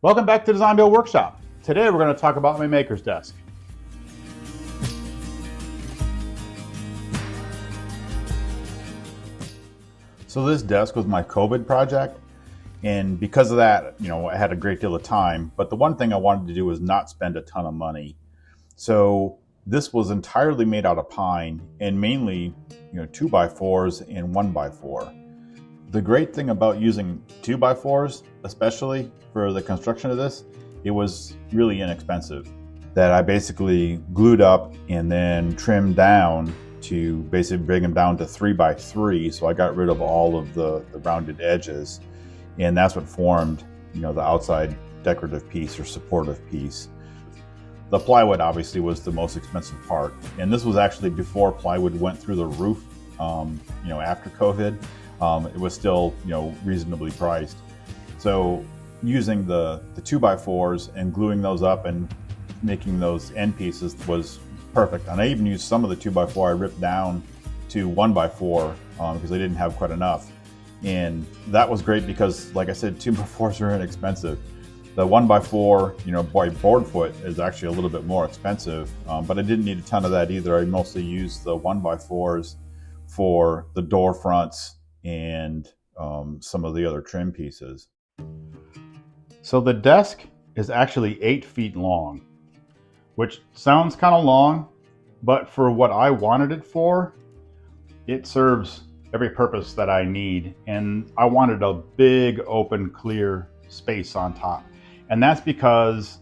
Welcome back to Design Build Workshop. Today we're going to talk about my maker's desk. So this desk was my COVID project, and because of that, I had a great deal of time, but the one thing I wanted to do was not spend a ton of money. So this was entirely made out of pine and mainly 2x4s and 1x4. The great thing about using 2x4s, especially for the construction of this, it was really inexpensive. That I basically glued up and then trimmed down to basically bring them down to 3x3. So I got rid of all of the rounded edges, and that's what formed the outside decorative piece or supportive piece. The plywood obviously was the most expensive part, and this was actually before plywood went through the roof. After COVID. It was still, reasonably priced. So using the 2x4s and gluing those up and making those end pieces was perfect. And I even used some of the 2x4 I ripped down to 1x4 because I didn't have quite enough. And that was great because, like I said, 2x4s are inexpensive. The 1x4, by board foot is actually a little bit more expensive, but I didn't need a ton of that either. I mostly used the 1x4s for the door fronts and some of the other trim pieces. So the desk is actually 8 feet long, which sounds kind of long, but for what I wanted it for, it serves every purpose that I need. And I wanted a big, open, clear space on top. And that's because,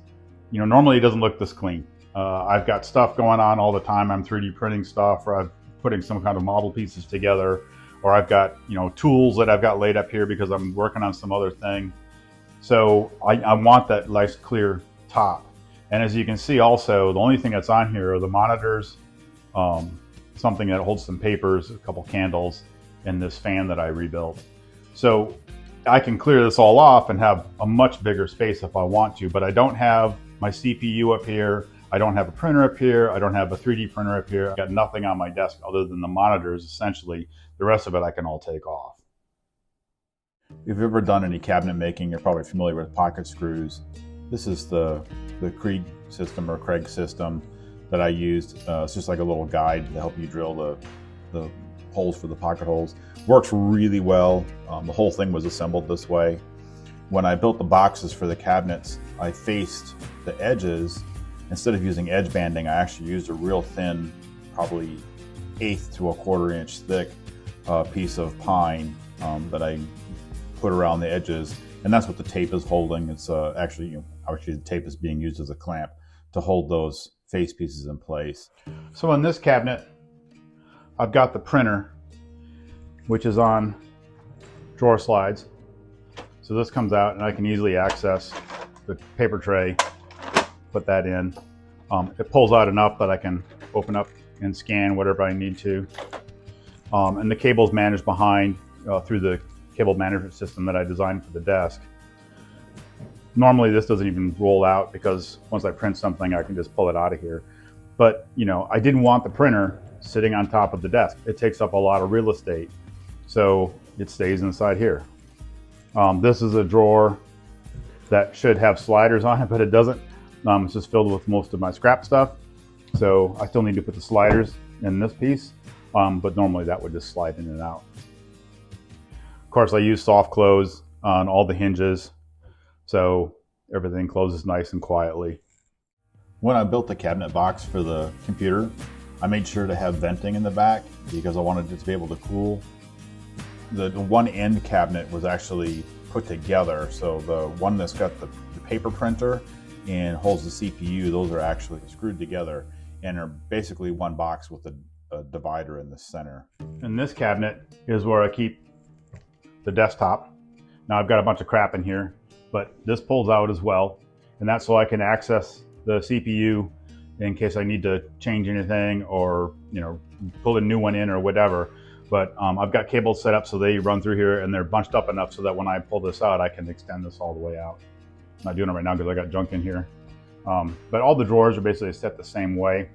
normally it doesn't look this clean. I've got stuff going on all the time. I'm 3D printing stuff, or I'm putting some kind of model pieces together, or I've got, tools that I've got laid up here because I'm working on some other thing. So I want that nice clear top. And as you can see also, the only thing that's on here are the monitors, something that holds some papers, a couple candles, and this fan that I rebuilt. So I can clear this all off and have a much bigger space if I want to, but I don't have my CPU up here. I don't have a printer up here. I don't have a 3D printer up here. I've got nothing on my desk other than the monitors, essentially. The rest of it I can all take off. If you've ever done any cabinet making, you're probably familiar with pocket screws. This is the Krieg system or Craig system that I used. It's just like a little guide to help you drill the holes for the pocket holes. Works really well. The whole thing was assembled this way. When I built the boxes for the cabinets, I faced the edges. Instead of using edge banding, I actually used a real thin, probably 1/8 to 1/4 inch thick piece of pine that I put around the edges, and that's what the tape is holding. It's actually the tape is being used as a clamp to hold those face pieces in place. So in this cabinet, I've got the printer, which is on drawer slides. So this comes out, and I can easily access the paper tray. Put that in. It pulls out enough that I can open up and scan whatever I need to. And the cable's managed behind through the cable management system that I designed for the desk. Normally this doesn't even roll out because once I print something, I can just pull it out of here. But I didn't want the printer sitting on top of the desk. It takes up a lot of real estate. So it stays inside here. This is a drawer that should have sliders on it, but it doesn't. It's just filled with most of my scrap stuff. So I still need to put the sliders in this piece, but normally that would just slide in and out. Of course, I use soft close on all the hinges, so everything closes nice and quietly. When I built the cabinet box for the computer, I made sure to have venting in the back because I wanted it to be able to cool. The one end cabinet was actually put together, so the one that's got the paper printer and holds the CPU, those are actually screwed together and are basically one box with a divider in the center. And this cabinet is where I keep the desktop. Now I've got a bunch of crap in here, but this pulls out as well, and that's so I can access the CPU in case I need to change anything or pull a new one in or whatever. But I've got cables set up so they run through here, and they're bunched up enough so that when I pull this out, I can extend this all the way out. I'm not doing it right now because I got junk in here. But all the drawers are basically set the same way,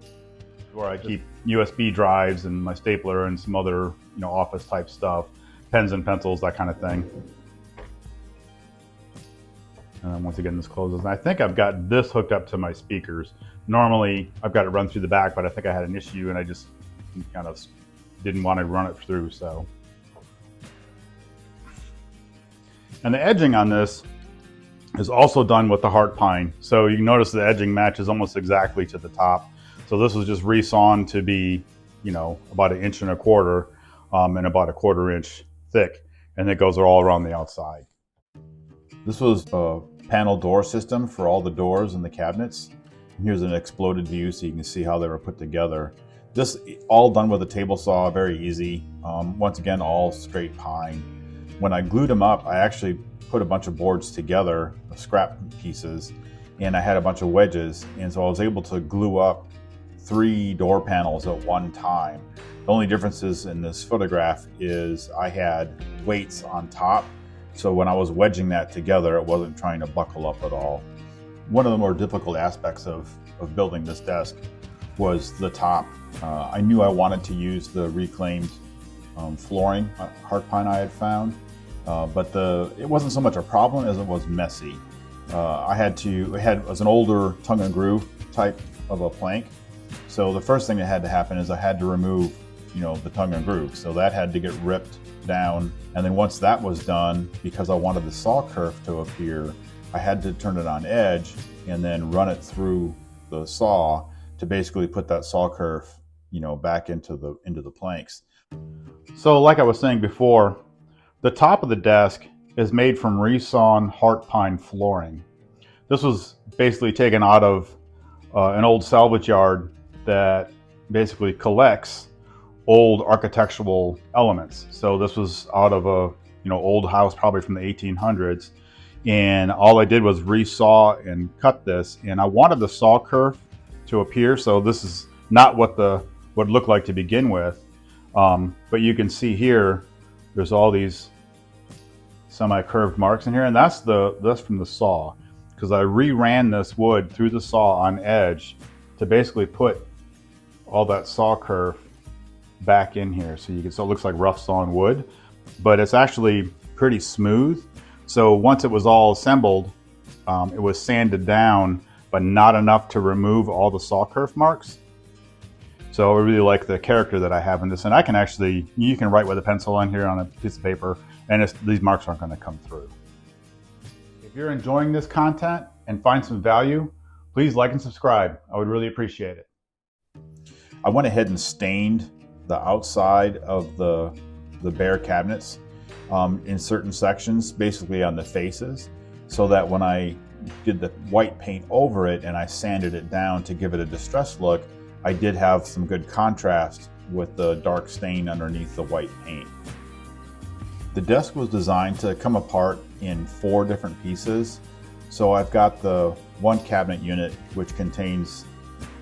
where I keep USB drives and my stapler and some other office type stuff, pens and pencils, that kind of thing. And then once again, this closes. And I think I've got this hooked up to my speakers. Normally, I've got it run through the back, but I think I had an issue and I just kind of didn't want to run it through, so. And the edging on this is also done with the heart pine. So you can notice the edging matches almost exactly to the top. So this was just resawn to be, you know, about 1.25 inches and about 1/4 inch thick. And it goes all around the outside. This was a panel door system for all the doors and the cabinets. Here's an exploded view so you can see how they were put together. This all done with a table saw, very easy. Once again, all straight pine. When I glued them up, I actually put a bunch of boards together, scrap pieces, and I had a bunch of wedges. And so I was able to glue up 3 door panels at one time. The only differences in this photograph is I had weights on top. So when I was wedging that together, it wasn't trying to buckle up at all. One of the more difficult aspects of building this desk was the top. I knew I wanted to use the reclaimed flooring, heart pine I had found, but it wasn't so much a problem as it was messy. It was an older tongue and groove type of a plank. So the first thing that had to happen is I had to remove, you know, the tongue and groove. So that had to get ripped down. And then once that was done, because I wanted the saw kerf to appear, I had to turn it on edge and then run it through the saw to basically put that saw kerf, you know, back into the planks. So like I was saying before, the top of the desk is made from resawn heart pine flooring. This was basically taken out of an old salvage yard that basically collects old architectural elements. So this was out of a, you know, old house, probably from the 1800s. And all I did was resaw and cut this. And I wanted the saw kerf to appear. So this is not what it looked like to begin with. But you can see here, there's all these semi-curved marks in here. And that's from the saw, because I re-ran this wood through the saw on edge to basically put all that saw kerf back in here. So it looks like rough sawn wood, but it's actually pretty smooth. So once it was all assembled, it was sanded down, but not enough to remove all the saw kerf marks. So I really like the character that I have in this. And you can write with a pencil on here on a piece of paper, and these marks aren't going to come through. If you're enjoying this content and find some value, please like and subscribe. I would really appreciate it. I went ahead and stained the outside of the bare cabinets in certain sections, basically on the faces, so that when I did the white paint over it and I sanded it down to give it a distressed look, I did have some good contrast with the dark stain underneath the white paint. The desk was designed to come apart in 4 different pieces. So I've got the one cabinet unit, which contains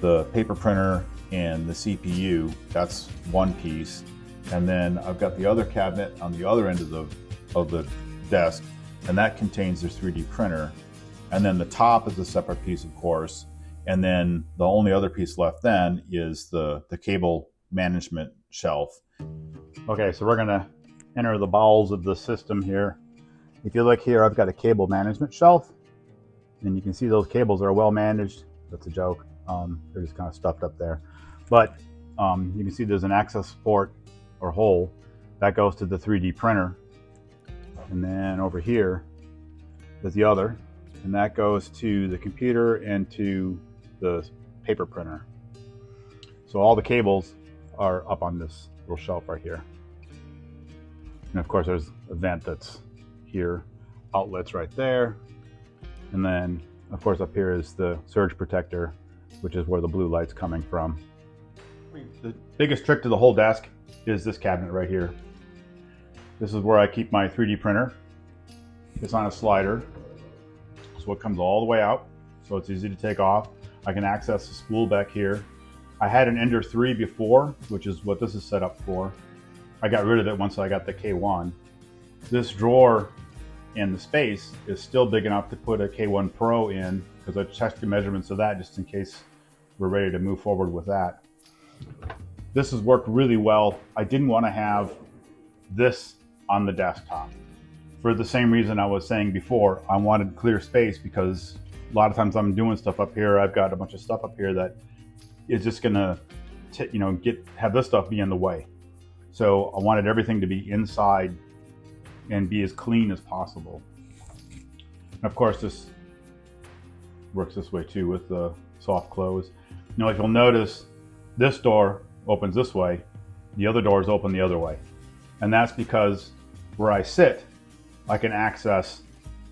the paper printer and the CPU. That's one piece. And then I've got the other cabinet on the other end of the desk, and that contains the 3D printer. And then the top is a separate piece, of course. And then the only other piece left then is the cable management shelf. Okay, so we're gonna enter the bowels of the system here. If you look here, I've got a cable management shelf, and you can see those cables are well managed. That's a joke. They're just kind of stuffed up there. But you can see there's an access port or hole that goes to the 3D printer. And then over here is the other, and that goes to the computer and to the paper printer. So all the cables are up on this little shelf right here. And of course there's a vent that's here, outlets right there. And then of course up here is the surge protector, which is where the blue light's coming from. The biggest trick to the whole desk is this cabinet right here. This is where I keep my 3D printer. It's on a slider, so it comes all the way out, so it's easy to take off. I can access the spool back here. I had an Ender 3 before, which is what this is set up for. I got rid of it once I got the K1. This drawer in the space is still big enough to put a K1 Pro in, because I checked the measurements of that just in case we're ready to move forward with that. This has worked really well. I didn't want to have this on the desktop for the same reason I was saying before. I wanted clear space because a lot of times I'm doing stuff up here. I've got a bunch of stuff up here that is just gonna, have this stuff be in the way. So I wanted everything to be inside and be as clean as possible. And of course, this works this way too with the soft close. If you'll notice, this door opens this way, the other doors open the other way. And that's because where I sit, I can access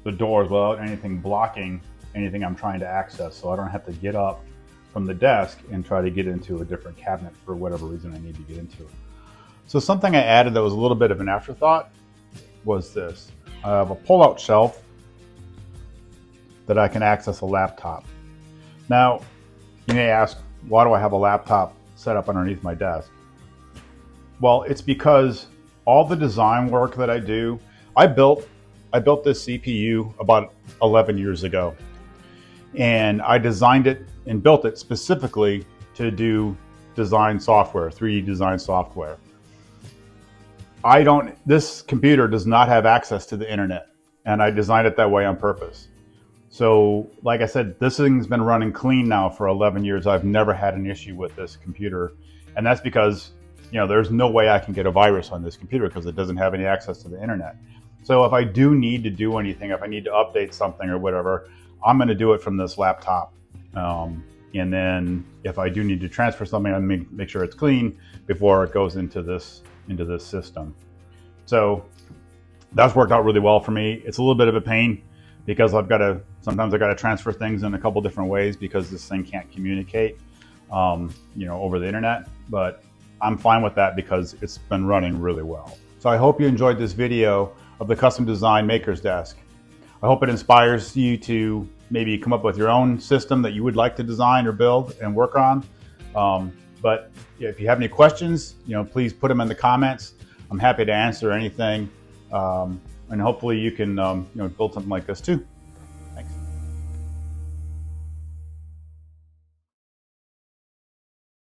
the doors without anything blocking anything I'm trying to access. So I don't have to get up from the desk and try to get into a different cabinet for whatever reason I need to get into it. So something I added that was a little bit of an afterthought was this. I have a pull-out shelf that I can access a laptop. Now, you may ask, why do I have a laptop set up underneath my desk? Well, it's because all the design work that I do, I built this CPU about 11 years ago. And I designed it and built it specifically to do design software, 3D design software. This computer does not have access to the internet, and I designed it that way on purpose. So, like I said, this thing's been running clean now for 11 years. I've never had an issue with this computer. And that's because, there's no way I can get a virus on this computer because it doesn't have any access to the internet. So if I do need to do anything, if I need to update something or whatever, I'm going to do it from this laptop. And then if I do need to transfer something, I'm going to make sure it's clean before it goes into this system. So that's worked out really well for me. It's a little bit of a pain because sometimes I got to transfer things in a couple different ways because this thing can't communicate, over the internet, but I'm fine with that because it's been running really well. So I hope you enjoyed this video of the Custom Design Maker's Desk. I hope it inspires you to maybe come up with your own system that you would like to design or build and work on. But if you have any questions, please put them in the comments. I'm happy to answer anything. And hopefully you can build something like this too.